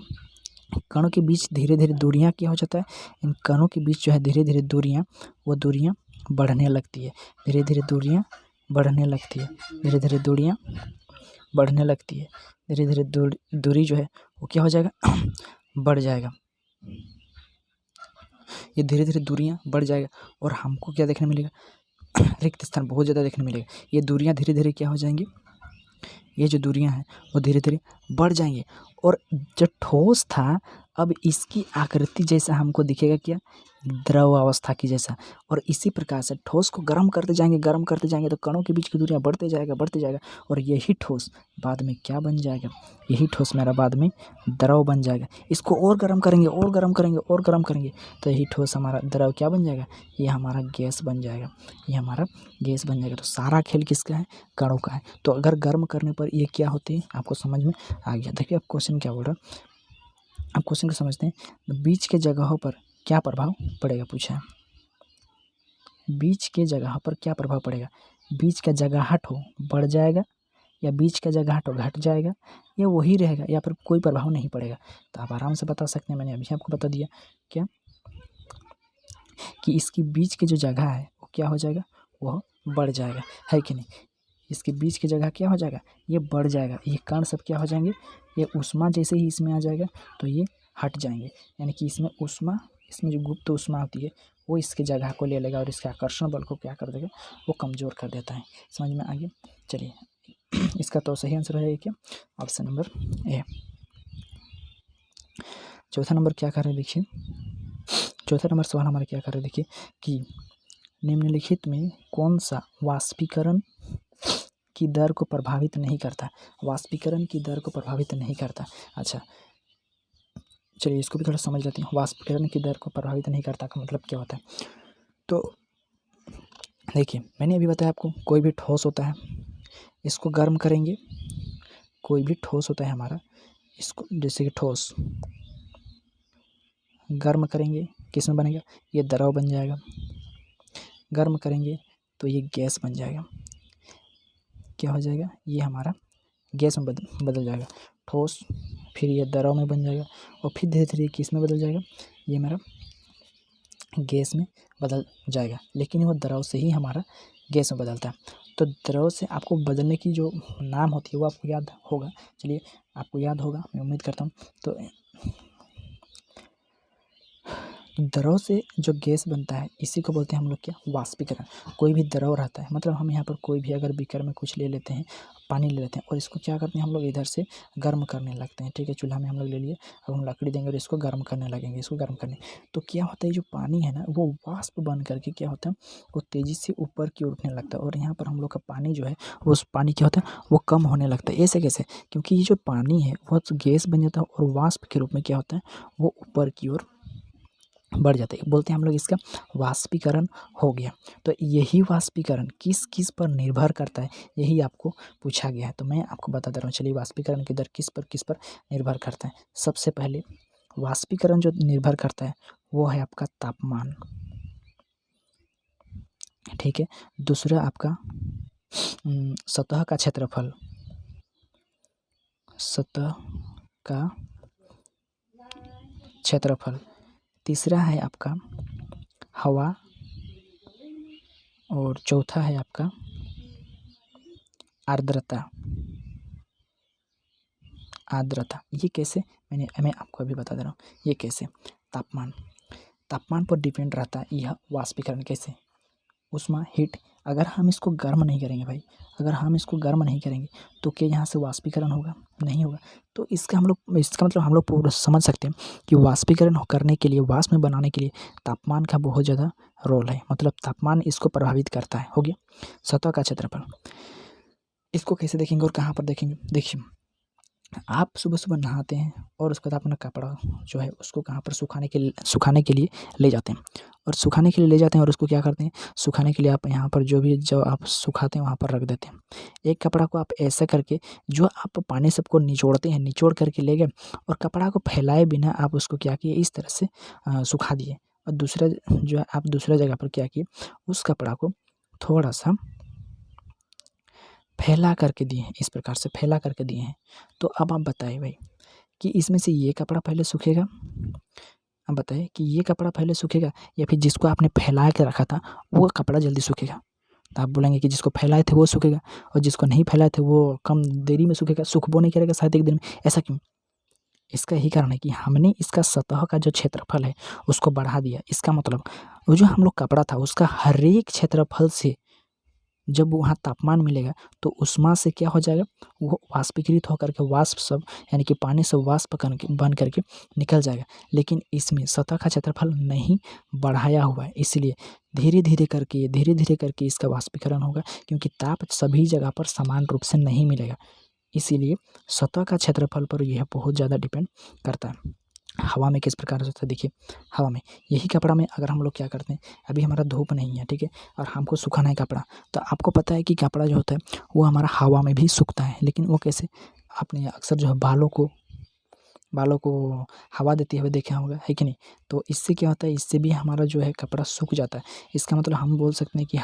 कणों के बीच धीरे धीरे दूरियां क्या हो जाता है, इन कणों के बीच जो है धीरे धीरे दूरियां, वो दूरियां बढ़ने लगती है, धीरे धीरे दूरियां बढ़ने लगती है, धीरे धीरे दूरियां बढ़ने लगती है, धीरे धीरे दूरी जो है वो क्या हो जाएगा, बढ़ जाएगा। ये धीरे धीरे दूरियां बढ़ जाएगा, और हमको क्या देखने मिलेगा, रिक्त स्थान बहुत ज़्यादा देखने मिलेगा। ये दूरियां धीरे धीरे क्या हो जाएंगी, ये जो दूरियां हैं वो धीरे धीरे बढ़ जाएंगे। और जो ठोस था, अब इसकी आकृति जैसा हमको दिखेगा क्या, द्रव अवस्था की जैसा। और इसी प्रकार से ठोस को गर्म करते जाएंगे, गर्म करते जाएंगे, तो कणों के बीच की दूरियां बढ़ते जाएगा, बढ़ते जाएगा, और यही ठोस बाद में क्या बन जाएगा, यही ठोस मेरा बाद में द्रव बन जाएगा। इसको और गर्म करेंगे, और गर्म करेंगे, और गर्म करेंगे, तो यही ठोस हमारा द्रव क्या बन जाएगा, ये हमारा गैस बन जाएगा, ये हमारा गैस बन जाएगा। तो सारा खेल किसका है, कणों का है। तो अगर गर्म करने पर ये क्या होती है, आपको समझ में आ गया। देखिए अब क्वेश्चन क्या बोल रहा है, अब क्वेश्चन को समझते हैं। बीच के जगहों पर क्या प्रभाव पड़ेगा, पूछा है। बीच के जगह पर क्या प्रभाव पड़ेगा, बीच का जगह हो बढ़ जाएगा, या बीच का जगह हो घट जाएगा, या वही रहेगा, या फिर कोई प्रभाव नहीं पड़ेगा। तो आप आराम से बता सकते हैं, मैंने अभी आपको बता दिया क्या, कि इसकी बीच की जो जगह है वो क्या हो जाएगा, वह बढ़ जाएगा, है कि नहीं। इसके बीच की जगह क्या हो जाएगा, ये बढ़ जाएगा, ये कण सब क्या हो जाएंगे, ये उष्मा जैसे ही इसमें आ जाएगा तो ये हट जाएंगे, यानी कि इसमें उष्मा, इसमें जो गुप्त उष्मा होती है वो इसके जगह को ले लेगा, और इसके आकर्षण बल को क्या कर देगा, वो कमज़ोर कर देता है। समझ में आ गया। चलिए इसका तो सही आंसर है क्या, ऑप्शन नंबर ए। चौथा नंबर क्या कर रहे हैं, देखिए चौथा नंबर सवाल हमारा क्या कर रहे हैं, देखिए कि निम्नलिखित में कौन सा वाष्पीकरण की दर को प्रभावित नहीं करता, वाष्पीकरण की दर को प्रभावित नहीं करता। अच्छा चलिए इसको भी थोड़ा समझ लेते हैं। वाष्पीकरण की दर को प्रभावित नहीं करता का मतलब क्या होता है, तो देखिए मैंने अभी बताया आपको, कोई भी ठोस होता है, इसको गर्म करेंगे, कोई भी ठोस होता है हमारा, इसको जैसे कि ठोस गर्म करेंगे, किस में बनेगा, ये द्रव बन जाएगा, गर्म करेंगे तो ये गैस बन जाएगा, क्या हो जाएगा, ये हमारा गैस में बदल जाएगा, ठोस, फिर ये द्रव में बन जाएगा, और फिर धीरे धीरे किस में बदल जाएगा, ये मेरा गैस में बदल जाएगा। लेकिन वो द्रव से ही हमारा गैस में बदलता है। तो द्रव से आपको बदलने की जो नाम होती है वो आपको याद होगा, चलिए आपको याद होगा, मैं उम्मीद करता हूँ। तो द्रव से जो गैस बनता है इसी को बोलते हैं हम लोग क्या, वाष्पीकरण। कोई भी द्रव रहता है, मतलब हम यहाँ पर कोई भी अगर बीकर में कुछ ले लेते हैं, पानी ले लेते हैं, और इसको क्या करते हैं हम लोग इधर से गर्म करने लगते हैं, ठीक है। चूल्हा में हम लोग ले लिए, अब हम लकड़ी देंगे और इसको गर्म करने लगेंगे, इसको गर्म करने, तो क्या होता है, जो पानी है ना वो वाष्प बन करके क्या होता है, वो तेज़ी से ऊपर की ओर उठने लगता है, और यहाँ पर हम लोग का पानी जो है वो उस पानी क्या होता है, वो कम होने लगता है। ऐसे कैसे, क्योंकि ये जो पानी है वो गैस बन जाता है, और वाष्प के रूप में क्या होता है, वो ऊपर की ओर बढ़ जाता है, बोलते हैं हम लोग इसका वाष्पीकरण हो गया। तो यही वाष्पीकरण किस किस पर निर्भर करता है, यही आपको पूछा गया है, तो मैं आपको बता दे रहा हूँ। चलिए वाष्पीकरण की दर किस पर निर्भर करता है। सबसे पहले वाष्पीकरण जो निर्भर करता है वो है आपका तापमान, ठीक है। दूसरा आपका सतह का क्षेत्रफल, सतह का क्षेत्रफल। तीसरा है आपका हवा और चौथा है आपका आर्द्रता। आर्द्रता ये कैसे, मैं आपको अभी बता दे रहा हूँ ये कैसे। तापमान पर डिपेंड रहता है यह वाष्पीकरण कैसे, उष्मा हीट। अगर हम इसको गर्म नहीं करेंगे भाई, अगर हम इसको गर्म नहीं करेंगे तो क्या यहाँ से वाष्पीकरण होगा, नहीं होगा। तो इसका मतलब हम लोग पूरा समझ सकते हैं कि वाष्पीकरण करने के लिए, वाष्प में बनाने के लिए तापमान का बहुत ज़्यादा रोल है, मतलब तापमान इसको प्रभावित करता है। हो गया सतह का क्षेत्रफल। इसको कैसे देखेंगे और कहाँ पर देखेंगे, देखिए आप सुबह सुबह नहाते हैं और उसके बाद अपना कपड़ा जो है उसको कहाँ पर सुखाने के लिए ले जाते हैं, और सुखाने के लिए ले जाते हैं और उसको क्या करते हैं, सुखाने के लिए आप यहाँ पर जो आप सुखाते हैं वहाँ पर रख देते हैं। एक कपड़ा को आप ऐसा करके, जो आप पानी सबको निचोड़ते हैं, निचोड़ करके ले गए और कपड़ा को फैलाए बिना आप उसको क्या किए, इस तरह से सुखा दिए। और दूसरा जो है आप दूसरा जगह पर क्या किए, उस कपड़ा को थोड़ा सा फैला करके दिए हैं, इस प्रकार से फैला करके दिए हैं। तो अब आप बताइए भाई कि इसमें से ये कपड़ा पहले सूखेगा, अब बताइए कि ये कपड़ा पहले सूखेगा या फिर जिसको आपने फैला के रखा था वो कपड़ा जल्दी सूखेगा। तो आप बोलेंगे कि जिसको फैलाए थे वो सूखेगा और जिसको नहीं फैलाए थे वो कम देरी में सूखेगा, सूखबो नहीं करेगा शायद एक दिन में। ऐसा क्यों? इसका यही कारण है कि हमने इसका सतह का जो क्षेत्रफल है उसको बढ़ा दिया। इसका मतलब वो जो हम लोग कपड़ा था उसका हर एक क्षेत्रफल से जब वहाँ तापमान मिलेगा तो उष्मा से क्या हो जाएगा, वो वाष्पीकृत होकर के वाष्प सब यानी कि पानी से वाष्प बन करके निकल जाएगा। लेकिन इसमें सतह का क्षेत्रफल नहीं बढ़ाया हुआ है, इसलिए धीरे धीरे करके इसका वाष्पीकरण होगा, क्योंकि ताप सभी जगह पर समान रूप से नहीं मिलेगा। इसीलिए सतह का क्षेत्रफल पर यह बहुत ज़्यादा डिपेंड करता है। हवा में किस प्रकार से होता है, देखिए हवा में यही कपड़ा में अगर हम लोग क्या करते हैं, अभी हमारा धूप नहीं है, ठीक है, और हमको सुखाना है कपड़ा, तो आपको पता है कि कपड़ा जो होता है वो हमारा हवा में भी सूखता है। लेकिन वो कैसे, आपने अक्सर जो है बालों को हवा देते हुए देखा होगा, है कि नहीं। तो इससे क्या होता है, इससे भी हमारा जो है कपड़ा सूख जाता है। इसका मतलब हम बोल सकते हैं कि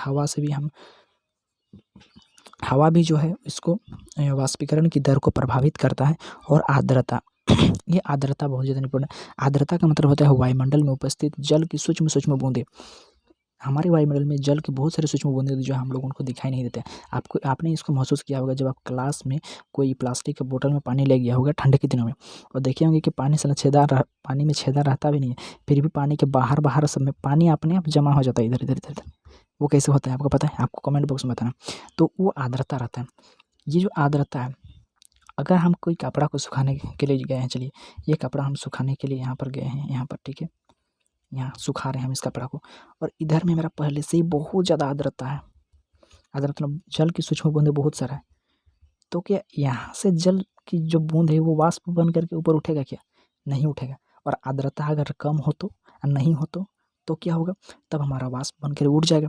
हवा भी जो है इसको वाष्पीकरण की दर को प्रभावित करता है। और आर्द्रता ये आर्द्रता बहुत ज़्यादा इंपॉर्टेंट है। आर्द्रता का मतलब होता है वायुमंडल में उपस्थित जल की सूक्ष्म बूंदें। हमारे वायुमंडल में जल के बहुत सारे सूक्ष्म बूंदें जो हम लोगों को दिखाई नहीं देते। आपने इसको महसूस किया होगा जब आप क्लास में कोई प्लास्टिक के बोतल में पानी ले गया होगा ठंड के दिनों में, और देखे होंगे कि पानी में छेदा रहता भी नहीं है, फिर भी पानी के बाहर सब में पानी अपने आप जमा हो जाता है इधर। वो कैसे होता है आपको पता है? आपको कमेंट बॉक्स में बताना। तो वो आर्द्रता रहता है। ये जो आर्द्रता है, अगर हम कोई कपड़ा को सुखाने के लिए गए हैं, चलिए ये कपड़ा हम सुखाने के लिए यहाँ पर गए हैं, यहाँ पर ठीक है, यहाँ सुखा रहे हैं हम इस कपड़ा को, और इधर में मेरा पहले से ही बहुत ज़्यादा आर्द्रता है। आर्द्रता मतलब जल की सूक्ष्म बूंदें बहुत सारा है। तो क्या यहाँ से जल की जो बूंद है वो वाष्प बन करके ऊपर उठेगा क्या? नहीं उठेगा। और आर्द्रता अगर कम हो तो, नहीं हो तो क्या होगा, तब हमारा वाष्प बन कर उड़ जाएगा।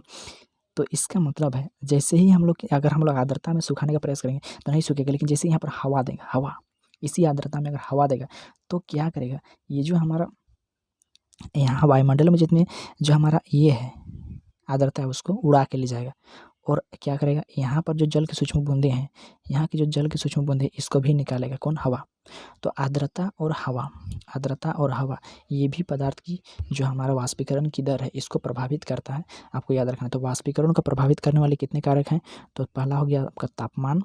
तो इसका मतलब है जैसे ही अगर हम लोग आर्द्रता में सुखाने का प्रयास करेंगे तो नहीं सूखेगा, लेकिन जैसे यहाँ पर हवा देगा, हवा इसी आर्द्रता में अगर हवा देगा तो क्या करेगा, ये जो हमारा यहाँ वायुमंडल में जितने जो हमारा ये है आर्द्रता है उसको उड़ा के ले जाएगा। और क्या करेगा, यहाँ पर जो जल की सूक्ष्म बूंदें हैं, यहाँ की जो जल की सूक्ष्म बूंदें इसको भी निकालेगा कौन, हवा। तो आर्द्रता और हवा ये भी पदार्थ की जो हमारा वाष्पीकरण की दर है इसको प्रभावित करता है, आपको याद रखना है। तो वाष्पीकरण को प्रभावित करने वाले कितने कारक हैं, तो पहला हो गया आपका तापमान,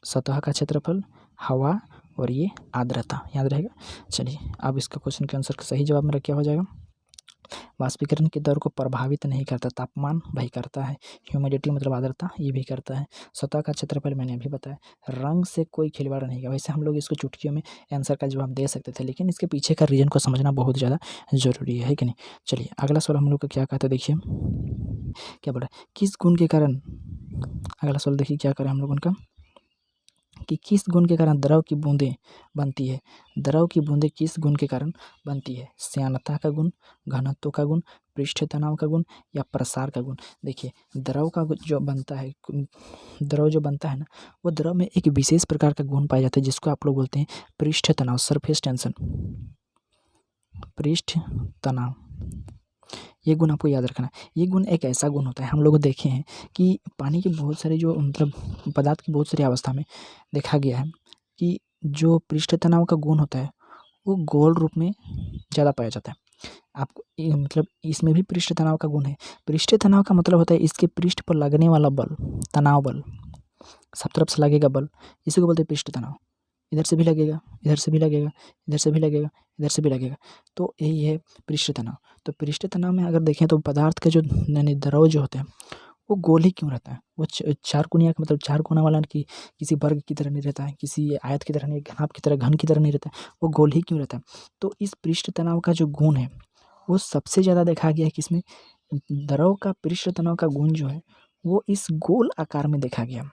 सतह का क्षेत्रफल, हवा और ये आर्द्रता, याद रहेगा। चलिए अब इसका क्वेश्चन के आंसर का सही जवाब मेरा क्या हो जाएगा, वाष्पीकरण की दर को प्रभावित नहीं करता, तापमान भाई करता है, ह्यूमिडिटी मतलब आर्द्रता ये भी करता है, सतह का क्षेत्रफल मैंने अभी बताया, रंग से कोई खिलवाड़ नहीं किया। वैसे हम लोग इसको चुटकियों में आंसर का जवाब दे सकते थे, लेकिन इसके पीछे का रीजन को समझना बहुत ज़्यादा ज़रूरी है कि नहीं। चलिए अगला सवाल हम लोग का क्या कहता है, देखिए क्या बोला, किस गुण के कारण, अगला सवाल देखिए क्या करें हम लोग उनका, कि किस गुण के कारण द्रव की बूंदें बनती है। द्रव की बूंदें किस गुण के कारण बनती है, श्यानता का गुण, घनत्व का गुण, पृष्ठ तनाव का गुण या प्रसार का गुण। देखिए द्रव जो बनता है ना, वो द्रव में एक विशेष प्रकार का गुण पाया जाता है जिसको आप लोग बोलते हैं पृष्ठ तनाव, सरफेस टेंशन, पृष्ठ तनाव। ये गुण आपको याद रखना है। ये गुण एक ऐसा गुण होता है, हम लोग देखे हैं कि पानी के बहुत सारे जो मतलब पदार्थ की बहुत सारी अवस्था में देखा गया है कि जो पृष्ठ तनाव का गुण होता है वो गोल रूप में ज़्यादा पाया जाता है। आपको मतलब इसमें भी पृष्ठ तनाव का गुण है। पृष्ठ तनाव का मतलब होता है इसके पृष्ठ पर लगने वाला बल, तनाव बल, सब तरफ से लगेगा बल, इसी को बोलते हैं पृष्ठ तनाव। इधर से भी लगेगा, इधर से भी लगेगा, इधर से भी लगेगा, इधर से भी लगेगा, तो यही है पृष्ठ तनाव। तो पृष्ठ तनाव में अगर देखें तो पदार्थ का जो यानी द्रव जो होता है वो गोल ही क्यों रहता है? वो चार कोनिया का मतलब चार कोना वाला कि किसी वर्ग की तरह नहीं रहता है, किसी आयत की तरह नहीं, घनाभ की तरह, घन की तरह नहीं रहता है, वो गोल ही क्यों रहता है? तो इस पृष्ठ तनाव का जो गुण है वो सबसे ज़्यादा देखा गया है किसमें? द्रव का पृष्ठ तनाव का गुण जो है वो इस गोल आकार में देखा गया।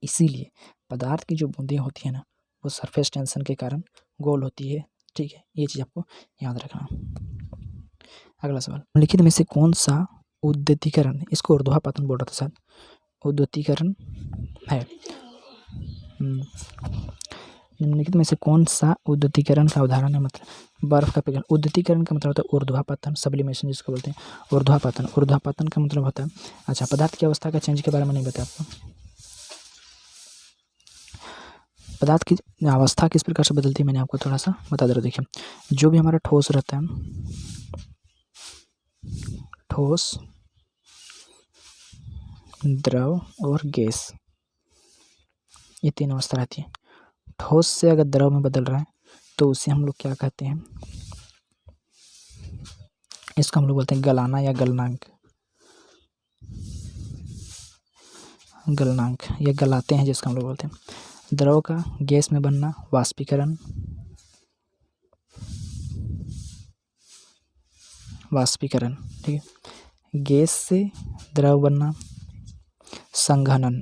इसीलिए पदार्थ की जो बूंदें होती है ना वो सरफेस टेंशन के कारण गोल होती है। ठीक है, ये चीज़ आपको याद रखना। अगला सवाल, निम्नलिखित में से कौन सा उद्युतीकरण, इसको ऊर्ध्वापातन बोल रहा था शायद, उद्युतीकरण है। निम्नलिखित में से कौन सा उद्युतीकरण का उदाहरण है? मतलब बर्फ का पिघल। उद्युतीकरण का मतलब होता है ऊर्ध्वापातन, सब्लिमेशन जिसको बोलते हैं ऊर्ध्वापातन। ऊर्ध्वापातन का मतलब होता है, अच्छा पदार्थ की अवस्था का चेंज के बारे में नहीं बताया आपको। पदार्थ की अवस्था किस प्रकार से बदलती है मैंने आपको थोड़ा सा बता दे रहा हूँ। देखिए, जो भी हमारा ठोस रहता है, ठोस, द्रव और गैस, ये तीन अवस्था रहती है। ठोस से अगर द्रव में बदल रहा है तो उसे हम लोग क्या कहते हैं? इसको हम लोग बोलते हैं गलाना या गलनांक। गलनांक या गलाते हैं जिसको हम लोग बोलते हैं। द्रव का गैस में बनना वाष्पीकरण, वाष्पीकरण, ठीक है। गैस से द्रव बनना संघनन,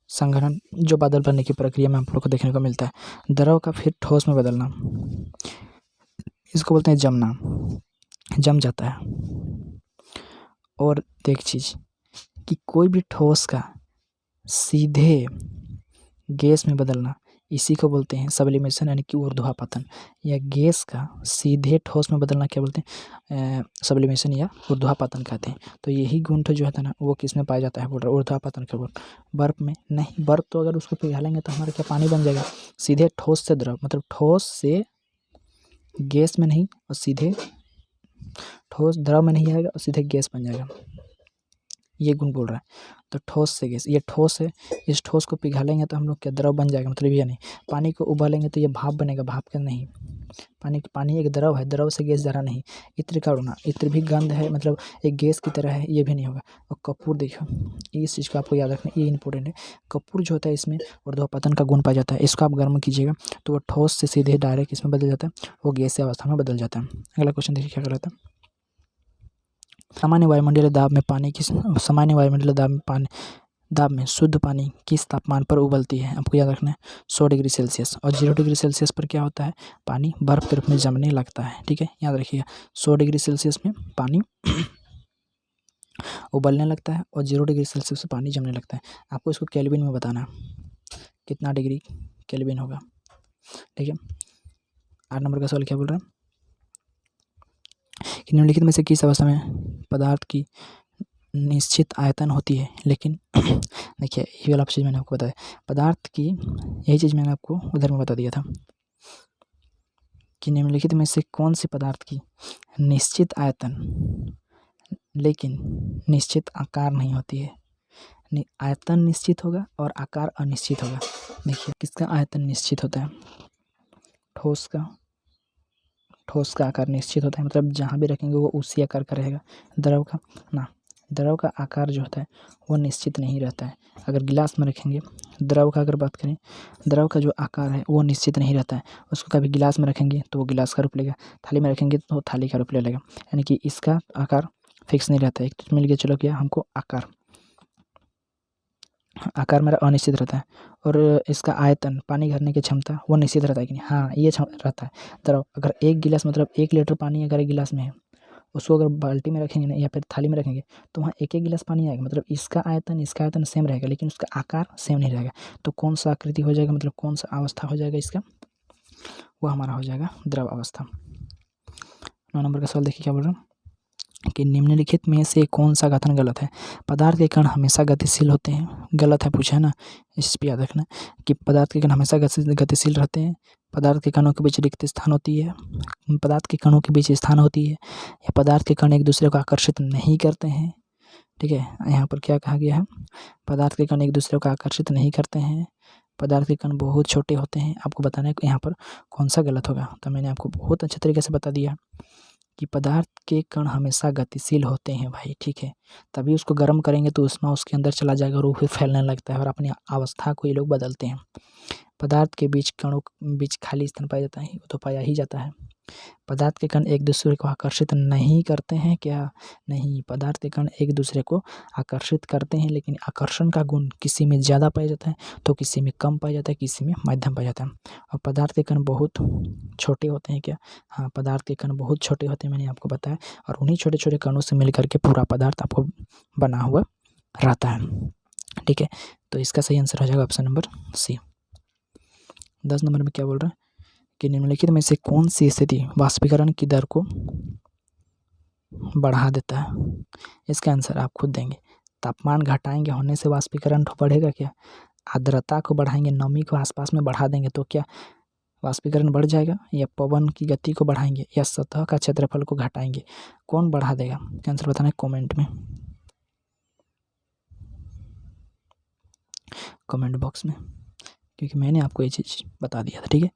संघनन जो बादल बनने की प्रक्रिया में हम लोग को देखने को मिलता है। द्रव का फिर ठोस में बदलना, इसको बोलते हैं जमना, जम जाता है। और एक चीज़ कि कोई भी ठोस का सीधे गैस में बदलना, इसी को बोलते हैं सब्लिमेशन यानी कि ऊर्ध्वापातन। या गैस का सीधे ठोस में बदलना क्या बोलते हैं? सब्लिमेशन या ऊर्ध्वापातन कहते हैं। तो यही गुण जो है ना वो किस में पाया जाता है? बोल रहा ऊर्ध्वापातन का गुण। बर्फ में नहीं, बर्फ तो अगर उसको पिघालेंगे तो हमारा क्या पानी बन जाएगा? सीधे ठोस से द्रव, मतलब ठोस से गैस में नहीं, और सीधे ठोस द्रव में नहीं आएगा और सीधे गैस बन जाएगा, ये गुण बोल रहा है। तो ठोस से गैस, ये ठोस है, इस ठोस को पिघालेंगे तो हम लोग क्या द्रव बन जाएगा, मतलब ये नहीं। पानी को उबालेंगे तो ये भाप बनेगा, भाप का नहीं। पानी एक द्रव है, द्रव से गैस जरा नहीं। इत्र का उड़ना, इत्र भी गंध है, मतलब एक गैस की तरह है, ये भी नहीं होगा। और कपूर देखो, इस चीज़ को आपको याद रखना, ये इंपॉर्टेंट है। कपूर जो होता है इसमें ऊर्ध्वापातन का गुण पाया जाता है। इसको आप गर्म कीजिएगा तो वो ठोस से सीधे डायरेक्ट इसमें बदल जाता है, वो गैसीय अवस्था में बदल जाता है। अगला क्वेश्चन देखिए क्या कहता है। सामान्य वायुमंडलीय दाब में पानी किस सामान्य वायुमंडलीय दाब में शुद्ध पानी किस तापमान पर उबलती है? आपको याद रखना है 100 डिग्री सेल्सियस। और 0 डिग्री सेल्सियस पर क्या होता है? पानी बर्फ के रूप में जमने लगता है। ठीक है, याद रखिएगा 100 डिग्री सेल्सियस में पानी उबलने लगता है और 0 डिग्री सेल्सियस में पानी जमने लगता है। आपको इसको केल्विन में बताना कितना डिग्री केल्विन होगा। ठीक है, 8 नंबर का सवाल क्या बोल रहा है कि निम्नलिखित में से किस अवस्था में पदार्थ की निश्चित आयतन होती है लेकिन देखिए ये वाला चीज़ मैंने आपको बताया, पदार्थ की यही चीज़ मैंने आपको उधर में बता दिया था कि निम्नलिखित में से कौन से पदार्थ की निश्चित आयतन लेकिन निश्चित आकार नहीं होती है। आयतन निश्चित होगा और आकार अनिश्चित होगा। देखिए किसका आयतन निश्चित होता है? ठोस का। ठोस का आकार निश्चित होता है, मतलब जहाँ भी रखेंगे वो उसी आकार का रहेगा। द्रव का ना, द्रव का आकार जो होता है वो निश्चित नहीं रहता है। अगर गिलास में रखेंगे, द्रव का अगर बात करें, द्रव का जो आकार है वो निश्चित नहीं रहता है। उसको कभी गिलास में रखेंगे तो वो गिलास का रूप लेगा, थाली में रखेंगे तो थाली का रूप ले लेगा। यानी कि इसका आकार फिक्स नहीं रहता है। एक तो मिल गया, चलो क्या हमको आकार मेरा अनिश्चित रहता है। और इसका आयतन, पानी भरने की क्षमता, वो निश्चित रहता है कि नहीं? हाँ, ये रहता है। द्रव अगर एक गिलास मतलब 1 लीटर पानी अगर एक गिलास में है, उसको अगर बाल्टी में रखेंगे ना या फिर थाली में रखेंगे तो वहाँ एक गिलास पानी आएगा, मतलब इसका आयतन सेम रहेगा लेकिन उसका आकार सेम नहीं रहेगा। तो कौन सा आकृति हो जाएगा, मतलब कौन सा अवस्था हो जाएगा इसका? वो हमारा हो जाएगा द्रव अवस्था। 9 नंबर का सवाल देखिए क्या बोल रहा हूँ। कि निम्नलिखित में से कौन सा कथन गलत है। पदार्थ के कण हमेशा गतिशील होते हैं, गलत है पूछा है ना, इस पे याद रखना कि पदार्थ के कण हमेशा गतिशील रहते हैं। पदार्थ के कणों के बीच रिक्त स्थान होती है, पदार्थ के कणों के बीच स्थान होती है, या पदार्थ के कण एक दूसरे को आकर्षित नहीं करते हैं। ठीक है, यहाँ पर क्या कहा गया है, पदार्थ के कण एक दूसरे को आकर्षित नहीं करते हैं, पदार्थ के कण बहुत छोटे होते हैं। आपको बताना है कि यहाँ पर कौन सा गलत होगा। तो मैंने आपको बहुत अच्छे तरीके से बता दिया कि पदार्थ के कण हमेशा गतिशील होते हैं भाई, ठीक है। तभी उसको गर्म करेंगे तो उष्मा उसके अंदर चला जाएगा और वो फिर फैलने लगता है और अपनी अवस्था को ये लोग बदलते हैं। पदार्थ के बीच कणों बीच खाली स्थान पाया जाता है, वो तो पाया ही जाता है। पदार्थ के कण एक दूसरे को आकर्षित नहीं करते हैं क्या? नहीं, पदार्थ के कण एक दूसरे को आकर्षित करते हैं, लेकिन आकर्षण का गुण किसी में ज़्यादा पाया जाता है तो किसी में कम पाया जाता है, किसी में मध्यम पाया जाता है। और पदार्थ के कण बहुत छोटे होते हैं क्या? हाँ, पदार्थ के कण बहुत छोटे होते हैं, मैंने आपको बताया। और उन्हीं छोटे छोटे कणों से मिल करके पूरा पदार्थ आपको बना हुआ रहता है। ठीक है, तो इसका सही आंसर हो जाएगा ऑप्शन नंबर सी। 10 नंबर में क्या बोल रहा है कि निम्नलिखित में से कौन सी स्थिति वाष्पीकरण की दर को बढ़ा देता है? इसका आंसर आप खुद देंगे। तापमान घटाएंगे होने से वाष्पीकरण बढ़ेगा क्या? आर्द्रता को बढ़ाएंगे, नमी को आसपास में बढ़ा देंगे तो क्या वाष्पीकरण बढ़ जाएगा? या पवन की गति को बढ़ाएंगे या सतह का क्षेत्रफल को घटाएंगे? कौन बढ़ा देगा? आंसर बताना है कमेंट में, कमेंट बॉक्स में, क्योंकि मैंने आपको ये चीज़ बता दिया था। ठीक है,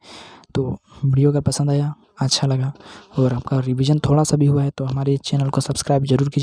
तो वीडियो अगर पसंद आया, अच्छा लगा और आपका रिवीजन थोड़ा सा भी हुआ है तो हमारे चैनल को सब्सक्राइब जरूर कीजिए।